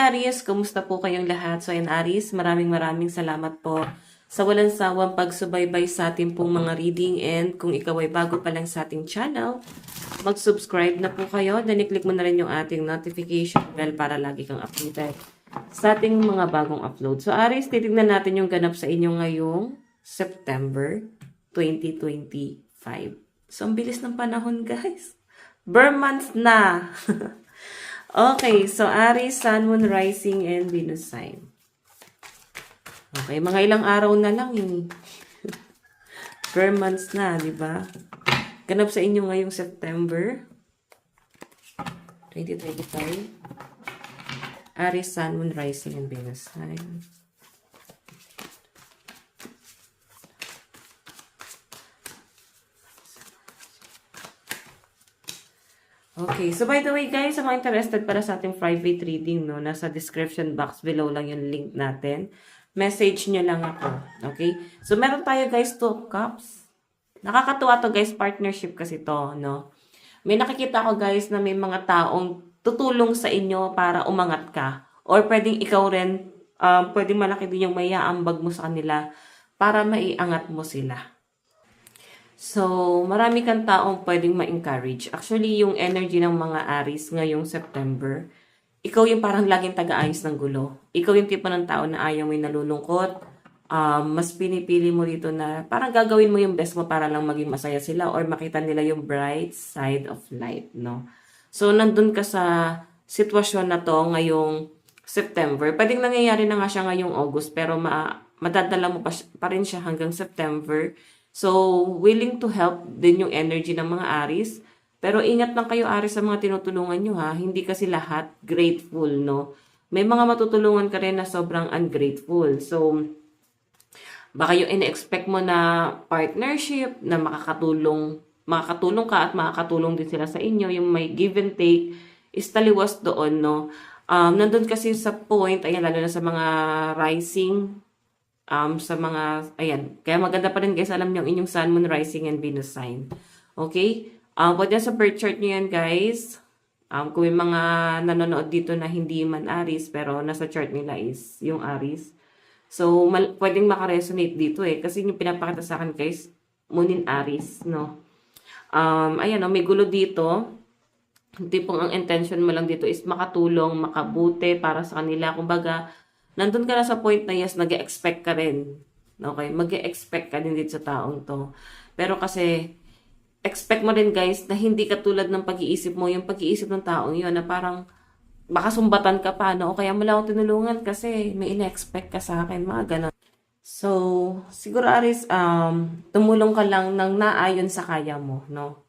Aries, kumusta po kayong lahat? So, ayan Aries, maraming salamat po sa walang sawang pagsubaybay sa ating pong mga reading, and kung ikaw ay bago pa lang sa ating channel, mag-subscribe na po kayo, then i-click mo na rin yung ating notification bell para lagi kang updated sa ating mga bagong upload. So Aries, titignan natin yung ganap sa inyo ngayong September 2025. So, ang bilis ng panahon guys. Burn month na! Okay, so Aries, Sun, Moon, Rising, and Venus sign. Okay, mga ilang araw na lang yun. Per months na, di ba? Ganap sa inyo ngayong September 2025. Aries, Sun, Moon, Rising, and Venus sign. Okay, so by the way guys, sa mga interested para sa ating private reading, no, nasa description box below lang yung link natin. Message nyo lang ako, okay? So meron tayo guys, 2 of Cups. Nakakatuwa to guys, partnership kasi to, no? May nakikita ko guys na may mga taong tutulong sa inyo para umangat ka. Or pwedeng ikaw rin, pwedeng malaki din yung maiaambag mo sa kanila para maiangat mo sila. So, marami kang taong pwedeng ma-encourage. Actually, yung energy ng mga Aries ngayong September, ikaw yung parang laging taga-ayos ng gulo. Ikaw yung tipo ng tao na ayaw mo yung nalulungkot. Mas pinipili mo dito na parang gagawin mo yung best mo para lang maging masaya sila or makita nila yung bright side of life, no? So, nandun ka sa sitwasyon na to ngayong September. Pwedeng nangyayari na nga siya ngayong August, pero madadala mo pa rin siya hanggang September. So, willing to help din yung energy ng mga Aries. Pero ingat lang kayo Aries sa mga tinutulungan nyo ha. Hindi kasi lahat grateful, no? May mga matutulungan ka rin na sobrang ungrateful. So, baka yung ina-expect mo na partnership, na makakatulong ka at makakatulong din sila sa inyo. Yung may give and take is taliwas doon, no? Nandun kasi sa point, ayan, lalo na sa mga rising, sa mga, ayan, kaya maganda pa rin guys, alam niyo ang inyong Sun, Moon, Rising, and Venus sign. Okay? Pwede sa birth chart niyo yan guys. Kung may mga nanonood dito na hindi man Aries, pero nasa chart nila is yung Aries. So, pwedeng makaresonate dito eh, kasi yung pinapakita sa akin guys, Moon in Aries, no? Ayan, may gulo dito. Tipong ang intention mo lang dito is makatulong, makabuti para sa kanila. Kumbaga, nandun ka na sa point na yes, nag-expect ka rin. Okay? Mag-expect ka din dito sa taong to. Pero kasi, expect mo rin guys na hindi katulad ng pag-iisip mo, yung pag-iisip ng taong yun na parang baka sumbatan ka pa, no? O kaya mo lang ako tinulungan kasi may ina-expect ka sa akin, mga ganon. So, siguro Aris, tumulong ka lang ng naayon sa kaya mo, no?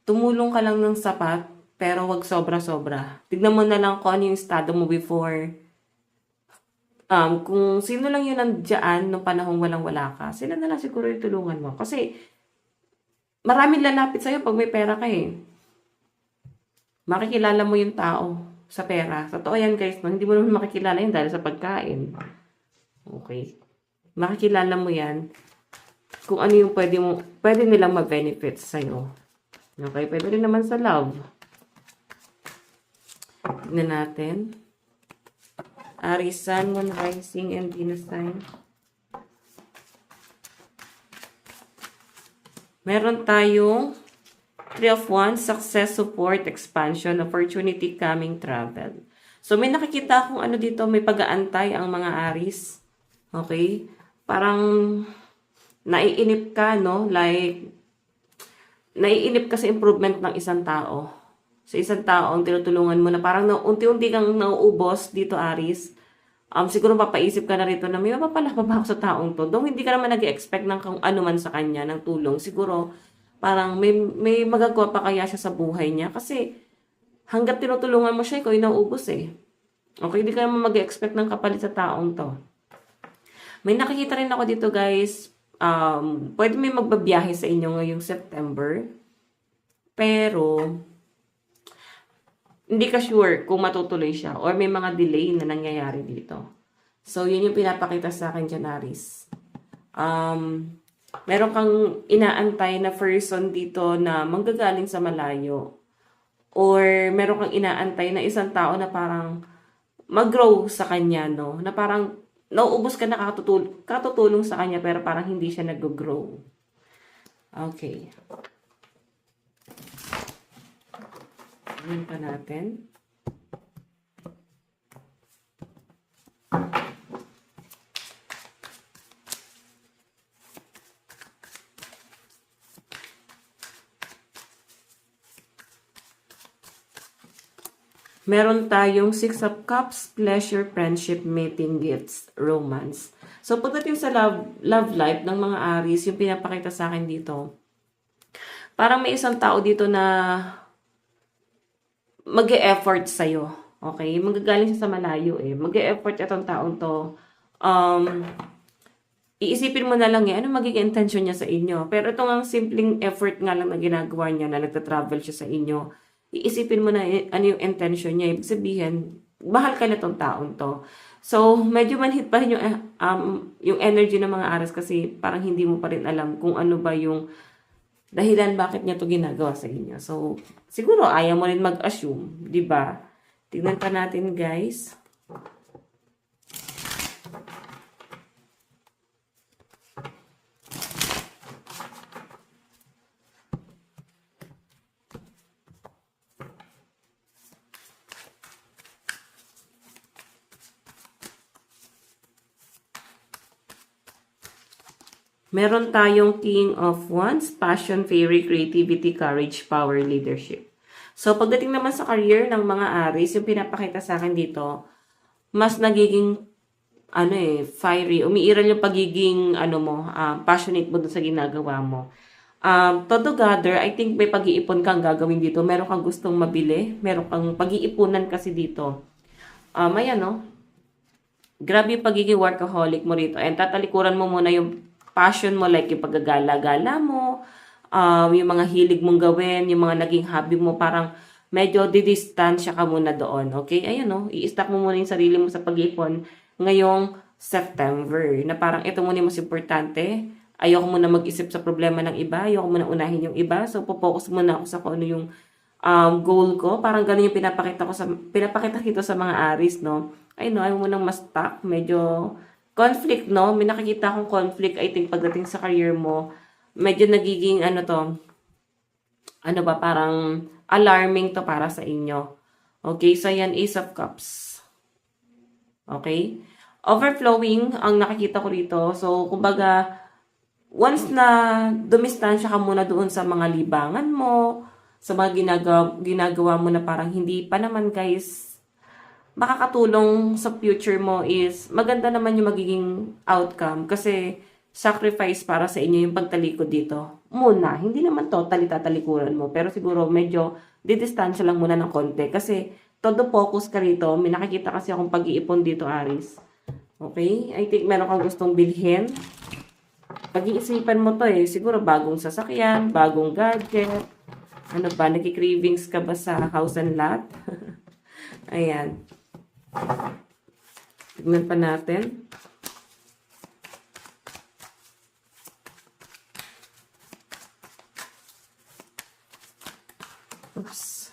Tumulong ka lang ng sapat, pero wag sobra-sobra. Tignan mo na lang kung ano yung estado mo before. Kung sino lang yun nandiyan nung panahong walang-wala ka, sila na lang siguro yung tulungan mo. Kasi, maraming lalapit sa'yo pag may pera ka eh. Makikilala mo yung tao sa pera. Totoo yan guys, no? Hindi mo naman makikilala yun dahil sa pagkain. Okay. Makikilala mo yan kung ano yung pwede nilang ma-benefit sa'yo. Okay, pwede rin naman sa love. Tignan natin. Aries, Sun, Moon, Rising, and Venus sign. Meron tayong 3 of Wands, success, support, expansion, opportunity, coming, travel. So, may nakikita akong ano dito, may pag-aantay ang mga Aries. Okay? Parang naiinip ka, no? Like, naiinip ka sa improvement ng isang tao. Sa isang tao ang tinutulungan mo na parang unti-unti kang nauubos dito, Aries. Siguro papaisip ka na rito na may mapapala pa ba ako sa taong to. Though hindi ka naman nag-expect ng kung ano man sa kanya, ng tulong. Siguro, parang may magagawa pa kaya siya sa buhay niya. Kasi, hanggat tinutulungan mo siya, ikaw yung nauubos eh. Okay, hindi ka naman mag-expect ng kapalit sa taong to. May nakikita rin ako dito guys. Pwede may magbabiyahe sa inyo ngayong September. Pero, hindi ka sure kung matutuloy siya or may mga delay na nangyayari dito. So, yun yung pinapakita sa akin dyan, Aries. Meron kang inaantay na person dito na manggagaling sa malayo. Or meron kang inaantay na isang tao na parang mag-grow sa kanya, no? Na parang nauubos ka na katutulong sa kanya pero parang hindi siya nag-grow. Okay. Tingnan pa natin. Meron tayong Six of Cups, pleasure, friendship, mating, gifts, romance. So, pagdating sa love life ng mga Aries, yung pinapakita sa akin dito, parang may isang tao dito na mag-e-effort sa'yo. Okay? Magagaling siya sa malayo eh. Mag-e-effort itong taong to. Iisipin mo na lang ano magiging intention niya sa inyo. Pero itong ang simpleng effort nga lang na ginagawa niya na nagta-travel siya sa inyo, iisipin mo na ano yung intention niya. Ibig sabihin, mahal ka na itong taong to. So, medyo manhit pa rin yung energy ng mga Aries kasi parang hindi mo pa rin alam kung ano ba yung dahilan bakit niya to ginagawa sa inyo. So, siguro ayaw mo rin mag-assume, di ba? Tignan pa natin, guys. Meron tayong King of Wands, Passion, Fairy, Creativity, Courage, Power, Leadership. So, pagdating naman sa career ng mga Aries, yung pinapakita sa akin dito, mas nagiging, fiery. Umiiral yung pagiging, passionate mo dun sa ginagawa mo. Todo gather, I think may pag-iipon kang gagawin dito. Meron kang gustong mabili. Meron kang pag-iipunan kasi dito. Ayan, no? Grabe yung pagiging workaholic mo rito. And tatalikuran mo muna yung passion mo, like yung paggagala-gala mo, yung mga hilig mong gawin, yung mga naging hobby mo, parang medyo didistansya ka muna doon. Okay? Ayan, no? I-stack mo muna yung sarili mo sa pag-ipon ngayong September. Na parang ito muna yung mas importante. Ayoko muna mag-isip sa problema ng iba. Ayoko muna unahin yung iba. So, focus muna ako sa kung ano yung goal ko. Parang ganun yung pinapakita dito sa mga Aries, no? Ay, no, ayaw mo nang ma-stuck. Medyo conflict, no? May nakikita akong conflict, I think, pagdating sa career mo. Medyo nagiging, parang alarming to para sa inyo. Okay, so yan, Ace of Cups. Okay? Overflowing, ang nakikita ko rito. So, kumbaga, once na dumistansya ka muna doon sa mga libangan mo, sa mga ginagawa mo na parang hindi pa naman, guys, makakatulong sa future mo is maganda naman yung magiging outcome kasi sacrifice para sa inyo yung pagtalikod dito. Muna, hindi naman totally tatalikuran mo pero siguro medyo didistansya lang muna ng konti kasi todo focus ka rito. May nakikita kasi akong pag-iipon dito, Aries. Okay? I think meron kang gustong bilhin. Pag-iisipan mo to siguro bagong sasakyan, bagong gadget. Ano ba, nagki-cravings ka ba sa house and lot? Ayan. Tignan pa natin. Oops.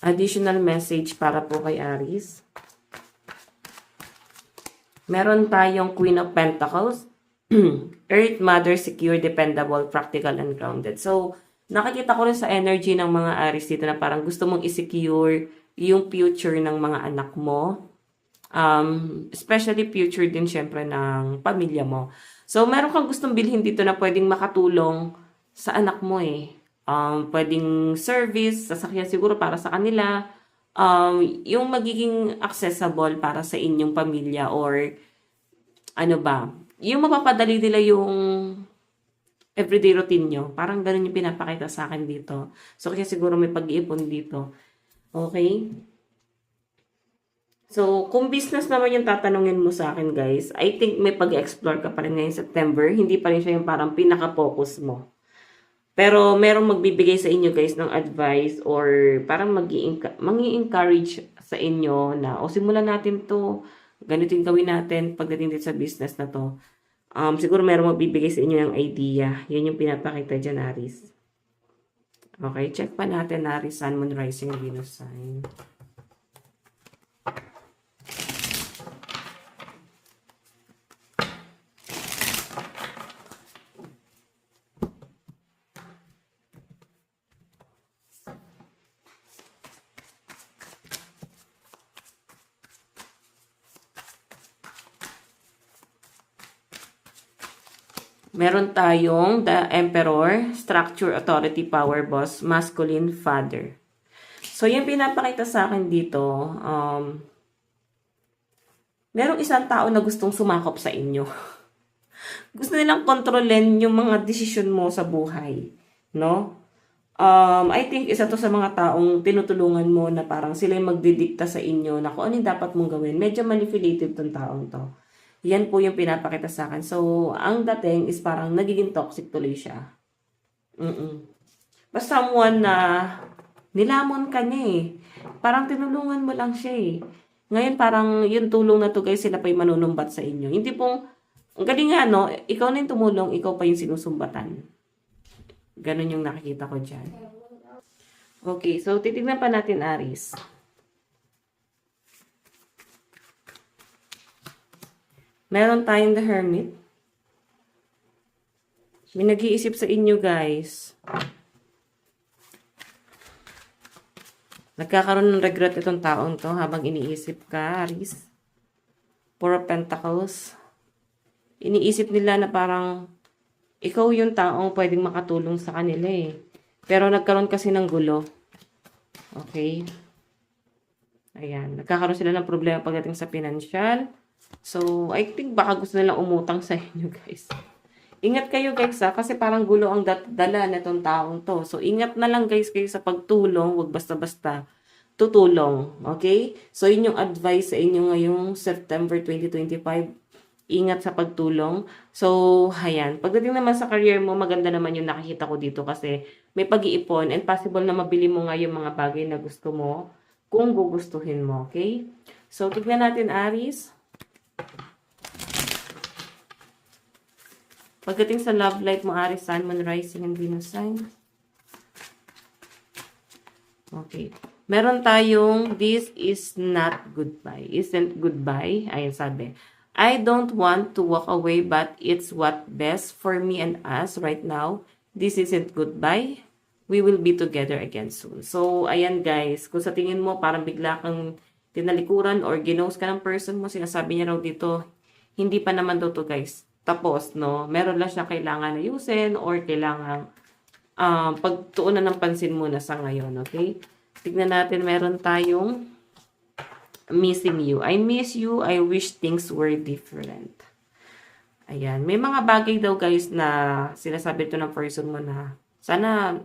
Additional message para po kay Aries. Meron tayong Queen of Pentacles. Earth, Mother, Secure, Dependable, Practical, and Grounded. So, nakikita ko rin sa energy ng mga Aries dito na parang gusto mong i-secure yung future ng mga anak mo. Especially future din syempre ng pamilya mo. So, meron kang gustong bilhin dito na pwedeng makatulong sa anak mo pwedeng service, sasakyan siguro para sa kanila. Yung magiging accessible para sa inyong pamilya or yung mapapadali nila yung everyday routine nyo. Parang ganun yung pinapakita sa akin dito. So, kaya siguro may pag-iipon dito. Okay? So, kung business naman yung tatanungin mo sa akin, guys, I think may pag-explore ka pa rin ngayong September. Hindi pa rin siya yung parang pinaka-focus mo. Pero, merong magbibigay sa inyo, guys, ng advice or parang mag-i-encourage sa inyo na, simulan natin to, ganito yung gawin natin pagdating dito sa business na to. Siguro merong magbibigay sa inyo ng idea. Yan yung pinapakita dyan, Aries. Okay, check pa natin Aries, Sun, Moon, Rising, Venus sign. Meron tayong the Emperor, structure, authority, power, boss, masculine, father. So, yung pinapakita sa akin dito, merong isang tao na gustong sumakop sa inyo. Gusto nilang kontrolin yung mga desisyon mo sa buhay. No? I think isa to sa mga taong tinutulungan mo na parang sila yung magdidikta sa inyo na kung ano yung dapat mong gawin. Medyo manipulative tong taong to. Yan po yung pinapakita sa akin. So, ang dating is parang nagiging toxic tuloy siya. Basta someone na nilamon ka niya eh. Parang tinulungan mo lang siya eh. Ngayon parang yung tulong na to guys, sila pa yung manunumbat sa inyo. Hindi pong, ang galing nga no, ikaw na yung tumulong, ikaw pa yung sinusumbatan. Ganon yung nakikita ko dyan. Okay, so titignan pa natin Aries. Meron tayong the Hermit. May nag-iisip sa inyo, guys. Nagkakaroon ng regret itong taong to habang iniisip ka, Aries. Four of Pentacles. Iniisip nila na parang ikaw yung taong pwedeng makatulong sa kanila eh. Pero nagkaroon kasi ng gulo. Okay? Ayan. Nagkakaroon sila ng problema pagdating sa financial. So, I think baka gusto nilang umutang sa inyo, guys. Ingat kayo, guys, ha? Kasi parang gulo ang dala na itong taong to. So, ingat na lang, guys, kayo sa pagtulong. Huwag basta-basta tutulong. Okay? So, yun yung advice sa inyo ngayong September 2025. Ingat sa pagtulong. So, ayan. Pagdating naman sa career mo, maganda naman yung nakikita ko dito kasi may pag-iipon and possible na mabili mo nga yung mga bagay na gusto mo kung gugustuhin mo. Okay? So, tignan natin, Aries. Pagdating sa love life mo, Aries, Sun, Moon, Rising, and Venus sign. Okay. Meron tayong, this is not goodbye. Isn't goodbye. Ayan sabi. I don't want to walk away, but it's what best for me and us right now. This isn't goodbye. We will be together again soon. So, ayan guys. Kung sa tingin mo, parang bigla kang tinalikuran or ginose ka ng person mo, sinasabi niya raw dito, hindi pa naman daw to guys. Tapos, no, meron lang siya kailangan ayusin or kailangan pagtuunan ng pansin muna sa ngayon, okay? Tignan natin, meron tayong missing you. I miss you. I wish things were different. Ayan. May mga bagay daw, guys, na sinasabi ito ng person mo na sana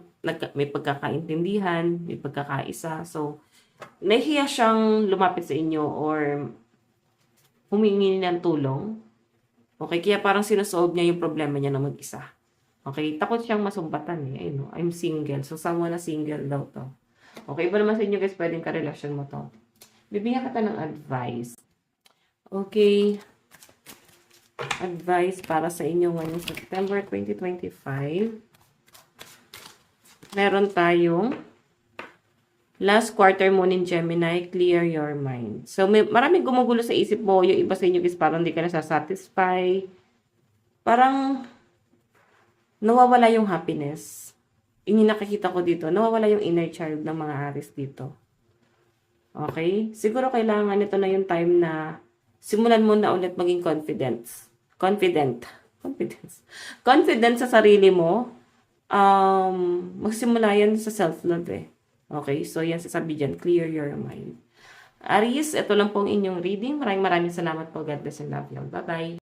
may pagkakaintindihan, may pagkakaisa. So, nahihiya siyang lumapit sa inyo or humingi ng tulong. Okay, kaya parang sinasolve niya yung problema niya na mag-isa. Okay, takot siyang masumbatan eh. Ayun, I'm single. So, someone na single daw to. Okay, iba naman sa inyo guys, pwedeng karelasyon mo to. Bibigyan kita ng advice. Okay. Advice para sa inyo ngayong September 2025. Meron tayong last quarter moon in Gemini, clear your mind. So, maraming gumugulo sa isip mo. Yung iba sa inyo is parang hindi ka nasasatisfy. Parang nawawala yung happiness. Yung nakikita ko dito, nawawala yung inner child ng mga Aries dito. Okay? Siguro kailangan ito na yung time na simulan mo na ulit maging confident sa sarili mo. Magsimula yan sa self-love eh. Okay, so yan sasabi dyan, clear your mind. Aries, ito lang pong inyong reading. Maraming salamat po. God bless and love you. Bye-bye.